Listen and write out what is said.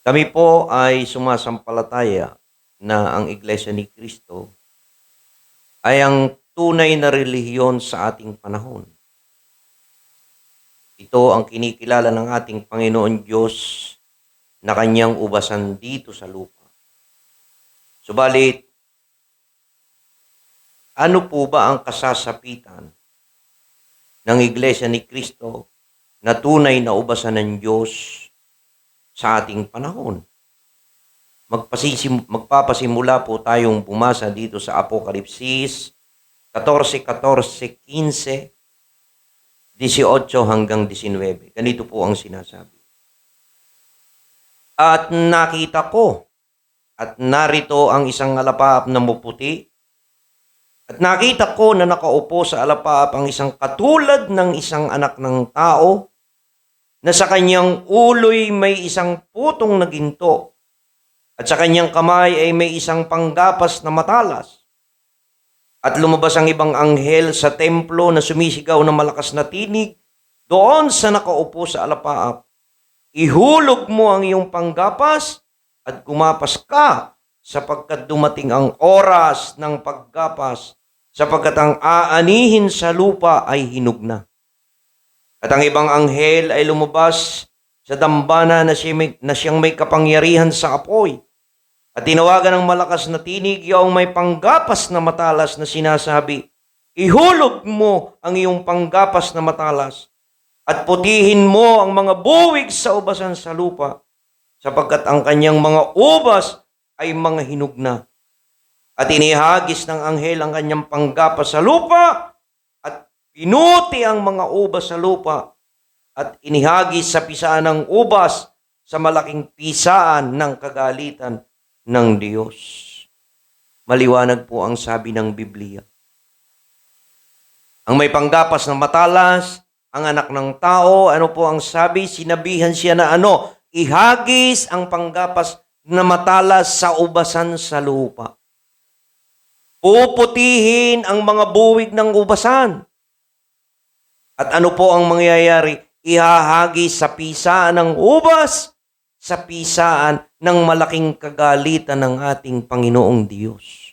Kami po ay sumasampalataya na ang Iglesia ni Cristo ay ang tunay na relihiyon sa ating panahon. Ito ang kinikilala ng ating Panginoon Diyos na kanyang ubasan dito sa lupa. Subalit, ano po ba ang kasasapitan ng Iglesia ni Cristo na tunay na ubasan ng Diyos sa ating panahon? Magpapasimula po tayong bumasa dito sa Apokalipsis 14, 15, 18 hanggang 19. Ganito po ang sinasabi. At nakita ko, at narito ang isang alapaap na maputi, at nakita ko na nakaupo sa alapaap ang isang katulad ng isang anak ng tao, na sa kanyang ulo'y may isang putong na ginto, at sa kanyang kamay ay may isang panggapas na matalas. At lumabas ang ibang anghel sa templo na sumisigaw ng malakas na tinig doon sa nakaupo sa alapaap. Ihulog mo ang iyong panggapas at gumapas ka sapagkat dumating ang oras ng paggapas, sapagkat ang aanihin sa lupa ay hinog na. At ang ibang anghel ay lumabas sa dambana na siyang may kapangyarihan sa apoy. At tinawagan ng malakas na tinig yung may panggapas na matalas na sinasabi, ihulog mo ang iyong panggapas na matalas at putihin mo ang mga buwig sa ubasan sa lupa, sapagkat ang kanyang mga ubas ay mga hinog na. At inihagis ng anghel ang kanyang panggapas sa lupa at pinuti ang mga ubas sa lupa at inihagis sa pisaan ng ubas sa malaking pisaan ng kagalitan ng Diyos. Maliwanag po ang sabi ng Biblia. Ang may panggapas na matalas, ang anak ng tao, ano po ang sabi? Sinabihan siya na ihagis ang panggapas na matalas sa ubasan sa lupa. Puputihin ang mga buwig ng ubasan. At ano po ang mangyayari? Ihahagis sa pisaan ng ubas, sa pisaan ng malaking kagalitan ng ating Panginoong Diyos.